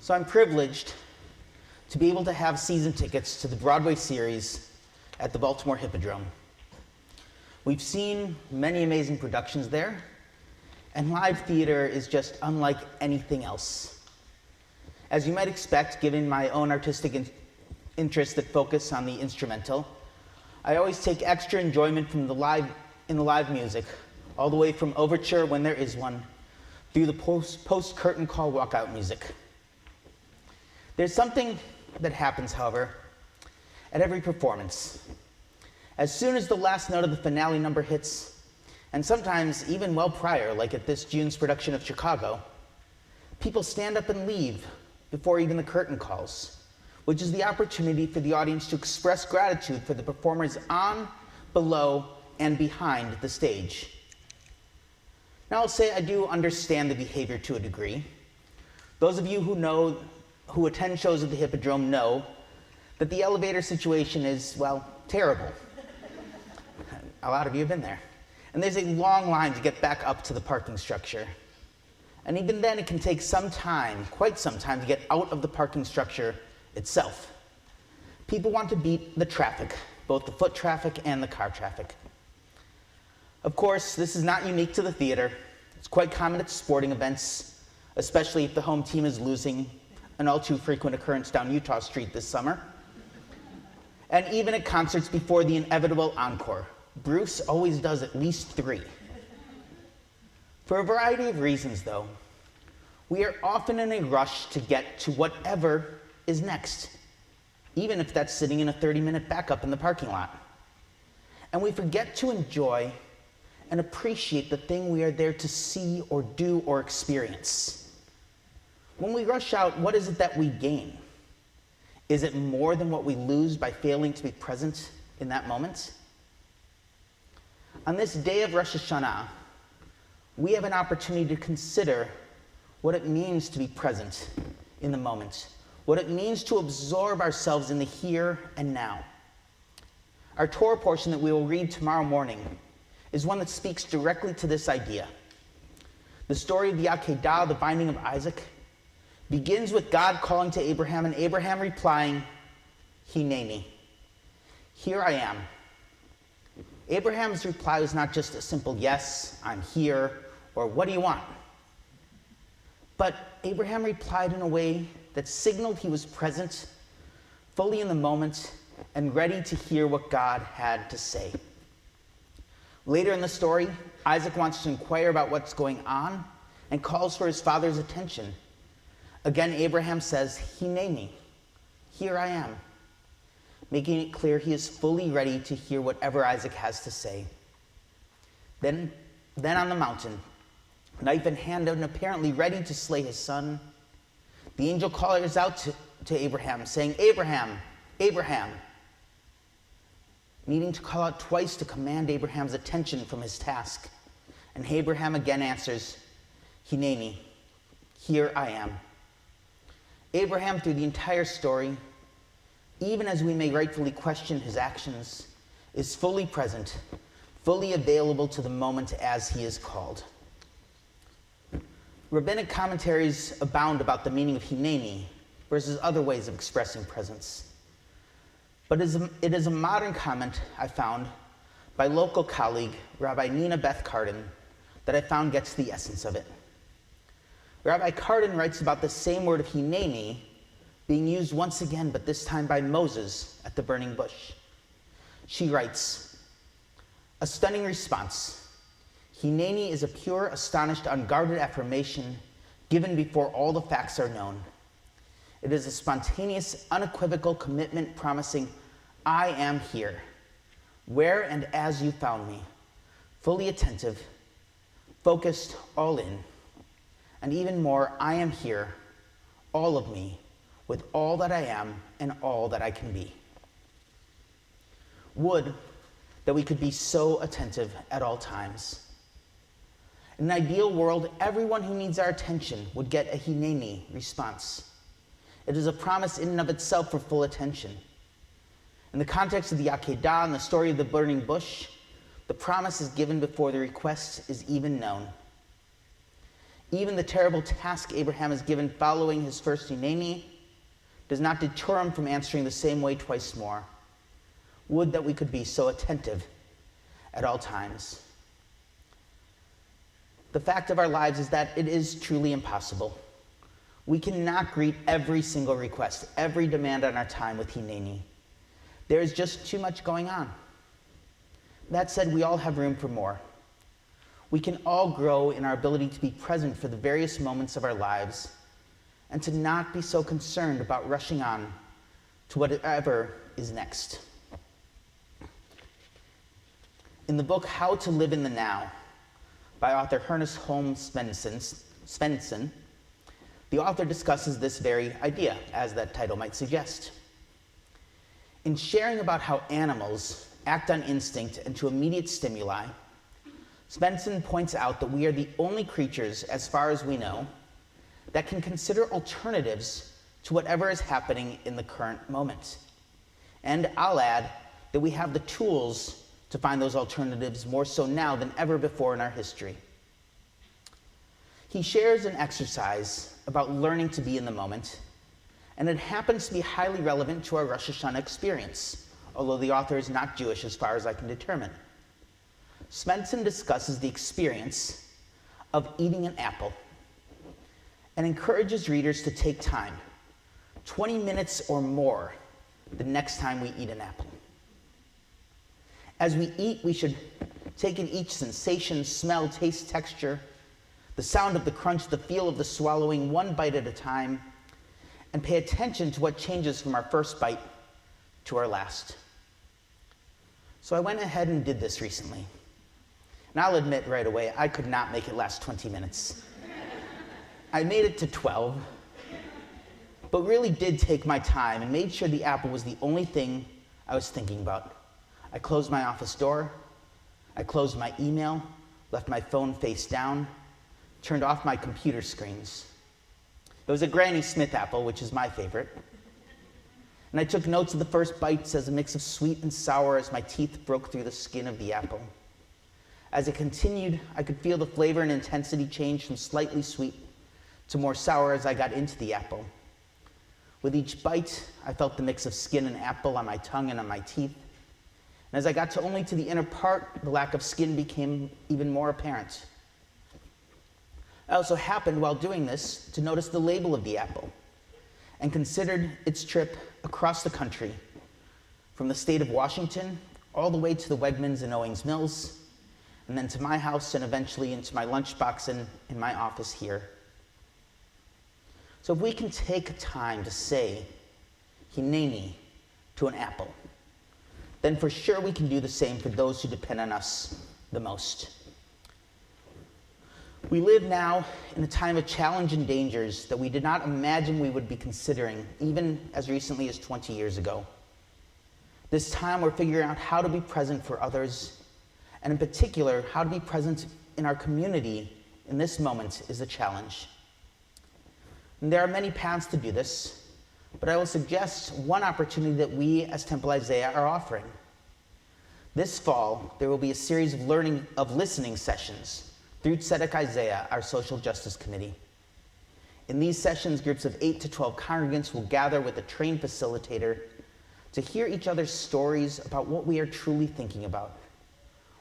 So I'm privileged to be able to have season tickets to the Broadway series at the Baltimore Hippodrome. We've seen many amazing productions there, and live theater is just unlike anything else. As you might expect, given my own artistic interests that focus on the instrumental, I always take extra enjoyment from the live music, all the way from overture, when there is one, through the post-curtain call walkout music. There's something that happens, however, at every performance. As soon as the last note of the finale number hits, and sometimes even well prior, like at this June's production of Chicago, people stand up and leave before even the curtain calls, which is the opportunity for the audience to express gratitude for the performers on, below, and behind the stage. Now I'll say I do understand the behavior to a degree. Those of you who attend shows at the Hippodrome know that the elevator situation is, well, terrible. A lot of you have been there. And there's a long line to get back up to the parking structure. And even then, it can take some time, quite some time, to get out of the parking structure itself. People want to beat the traffic, both the foot traffic and the car traffic. Of course, this is not unique to the theater. It's quite common at sporting events, especially if the home team is losing, an all too frequent occurrence down Utah Street this summer. And even at concerts before the inevitable encore. Bruce always does at least 3. For a variety of reasons, though, we are often in a rush to get to whatever is next, even if that's sitting in a 30-minute backup in the parking lot. And we forget to enjoy and appreciate the thing we are there to see or do or experience. When we rush out, what is it that we gain? Is it more than what we lose by failing to be present in that moment? On this day of Rosh HaShanah, we have an opportunity to consider what it means to be present in the moment, what it means to absorb ourselves in the here and now. Our Torah portion that we will read tomorrow morning is one that speaks directly to this idea. The story of the Educator, the binding of Isaac, begins with God calling to Abraham and Abraham replying, "Hineni," here I am. Abraham's reply was not just a simple yes, I'm here, or what do you want? But Abraham replied in a way that signaled he was present, fully in the moment, and ready to hear what God had to say. Later in the story, Isaac wants to inquire about what's going on and calls for his father's attention. Again, Abraham says, "Hineni," here I am, making it clear he is fully ready to hear whatever Isaac has to say. Then on the mountain, knife in hand and apparently ready to slay his son, the angel calls out to Abraham, saying, "Abraham, Abraham," needing to call out twice to command Abraham's attention from his task. And Abraham again answers, "Hineni, here I am." Abraham, through the entire story, even as we may rightfully question his actions, is fully present, fully available to the moment as he is called. Rabbinic commentaries abound about the meaning of Hineni versus other ways of expressing presence. But it is a modern comment I found by local colleague, Rabbi Nina Beth Carden, that I found gets the essence of it. Rabbi Carden writes about the same word of Hineni being used once again, but this time by Moses at the burning bush. She writes, "A stunning response. Hineni is a pure, astonished, unguarded affirmation given before all the facts are known. It is a spontaneous, unequivocal commitment promising, I am here, where and as you found me, fully attentive, focused, all in. And even more, I am here, all of me, with all that I am and all that I can be." Would that we could be so attentive at all times. In an ideal world, everyone who needs our attention would get a Hineni response. It is a promise in and of itself for full attention. In the context of the Akedah and the story of the burning bush, the promise is given before the request is even known. Even the terrible task Abraham is given following his first Hineni does not deter him from answering the same way twice more. Would that we could be so attentive at all times. The fact of our lives is that it is truly impossible. We cannot greet every single request, every demand on our time with Hineni. There is just too much going on. That said, we all have room for more. We can all grow in our ability to be present for the various moments of our lives and to not be so concerned about rushing on to whatever is next. In the book How to Live in the Now by author Ernest Holmes Svensson, the author discusses this very idea, as that title might suggest. In sharing about how animals act on instinct and to immediate stimuli, Svensson points out that we are the only creatures, as far as we know, that can consider alternatives to whatever is happening in the current moment. And I'll add that we have the tools to find those alternatives more so now than ever before in our history. He shares an exercise about learning to be in the moment, and it happens to be highly relevant to our Rosh Hashanah experience, although the author is not Jewish as far as I can determine. Svensson discusses the experience of eating an apple and encourages readers to take time, 20 minutes or more, the next time we eat an apple. As we eat, we should take in each sensation, smell, taste, texture, the sound of the crunch, the feel of the swallowing, one bite at a time, and pay attention to what changes from our first bite to our last. So I went ahead and did this recently. And I'll admit right away, I could not make it last 20 minutes. I made it to 12, but really did take my time and made sure the apple was the only thing I was thinking about. I closed my office door, I closed my email, left my phone face down, turned off my computer screens. It was a Granny Smith apple, which is my favorite. And I took notes of the first bites as a mix of sweet and sour as my teeth broke through the skin of the apple. As it continued, I could feel the flavor and intensity change from slightly sweet to more sour as I got into the apple. With each bite, I felt the mix of skin and apple on my tongue and on my teeth. And as I got only to the inner part, the lack of skin became even more apparent. I also happened, while doing this, to notice the label of the apple and considered its trip across the country, from the state of Washington all the way to the Wegmans in Owings Mills, and then to my house and eventually into my lunchbox in my office here. So if we can take time to say Hineni to an apple, then for sure we can do the same for those who depend on us the most. We live now in a time of challenge and dangers that we did not imagine we would be considering even as recently as 20 years ago. This time we're figuring out how to be present for others, and in particular, how to be present in our community in this moment is a challenge. And there are many paths to do this, but I will suggest one opportunity that we as Temple Isaiah are offering. This fall, there will be a series of listening sessions through Tzedek Isaiah, our social justice committee. In these sessions, groups of 8 to 12 congregants will gather with a trained facilitator to hear each other's stories about what we are truly thinking about.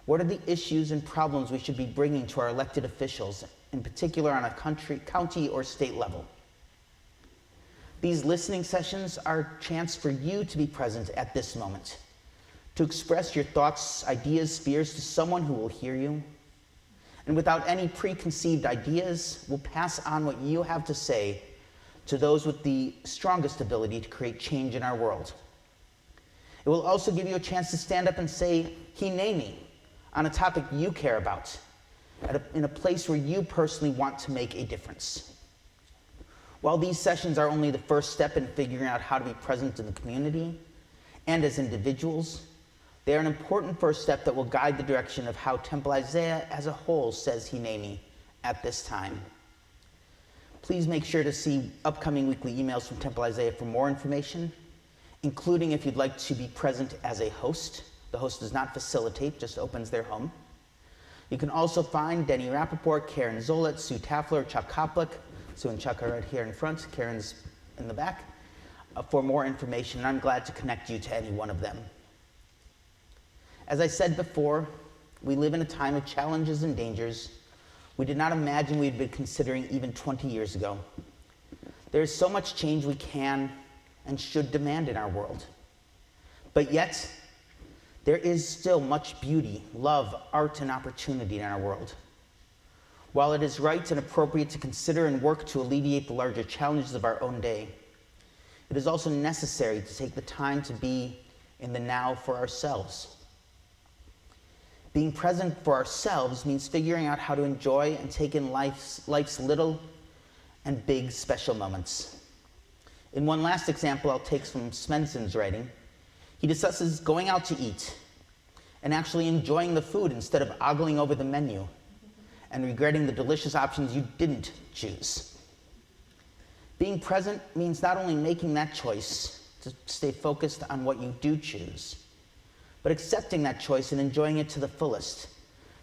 What are the issues and problems we should be bringing to our elected officials, in particular on a county or state level? These listening sessions are a chance for you to be present at this moment, to express your thoughts, ideas, fears to someone who will hear you, and without any preconceived ideas, will pass on what you have to say to those with the strongest ability to create change in our world. It will also give you a chance to stand up and say, Hineni, on a topic you care about, in a place where you personally want to make a difference. While these sessions are only the first step in figuring out how to be present in the community and as individuals, they are an important first step that will guide the direction of how Temple Isaiah as a whole says Hineni at this time. Please make sure to see upcoming weekly emails from Temple Isaiah for more information, including if you'd like to be present as a host. The host does not facilitate, just opens their home. You can also find Denny Rappaport, Karen Zolet, Sue Taffler, Chuck Koplik. Sue and Chuck are right here in front, Karen's in the back, for more information, and I'm glad to connect you to any one of them. As I said before, we live in a time of challenges and dangers we did not imagine we'd been considering even 20 years ago. There is so much change we can and should demand in our world. But yet, there is still much beauty, love, art, and opportunity in our world. While it is right and appropriate to consider and work to alleviate the larger challenges of our own day, it is also necessary to take the time to be in the now for ourselves. Being present for ourselves means figuring out how to enjoy and take in life's little and big special moments. In one last example I'll take from Svensson's writing, he discusses going out to eat and actually enjoying the food instead of ogling over the menu and regretting the delicious options you didn't choose. Being present means not only making that choice to stay focused on what you do choose, but accepting that choice and enjoying it to the fullest,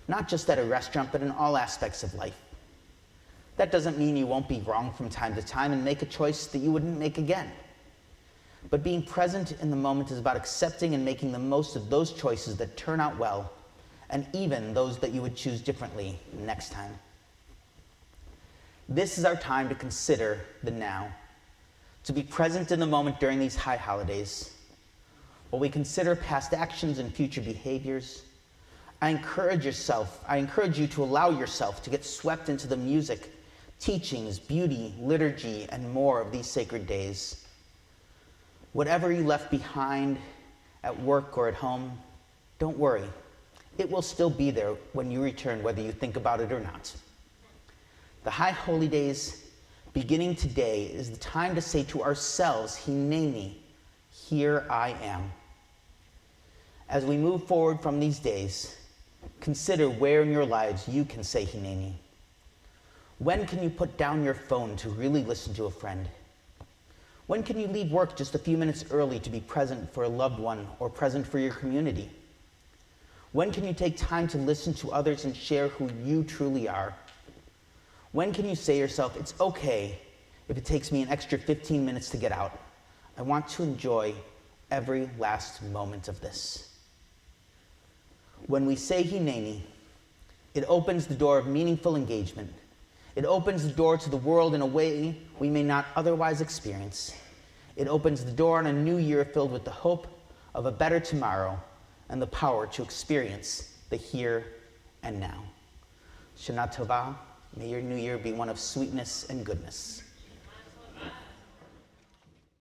not just at a restaurant, but in all aspects of life. That doesn't mean you won't be wrong from time to time and make a choice that you wouldn't make again. But being present in the moment is about accepting and making the most of those choices that turn out well, and even those that you would choose differently next time. This is our time to consider the now, to be present in the moment during these high holidays. While we consider past actions and future behaviors, I encourage you to allow yourself to get swept into the music, teachings, beauty, liturgy, and more of these sacred days. Whatever you left behind at work or at home, don't worry. It will still be there when you return, whether you think about it or not. The High Holy Days, beginning today, is the time to say to ourselves, Hineni, here I am. As we move forward from these days, consider where in your lives you can say Hineni. When can you put down your phone to really listen to a friend? When can you leave work just a few minutes early to be present for a loved one or present for your community? When can you take time to listen to others and share who you truly are? When can you say to yourself, it's okay if it takes me an extra 15 minutes to get out? I want to enjoy every last moment of this. When we say Hineni, it opens the door of meaningful engagement. It opens the door to the world in a way we may not otherwise experience. It opens the door on a new year filled with the hope of a better tomorrow and the power to experience the here and now. Shana Tova, may your new year be one of sweetness and goodness.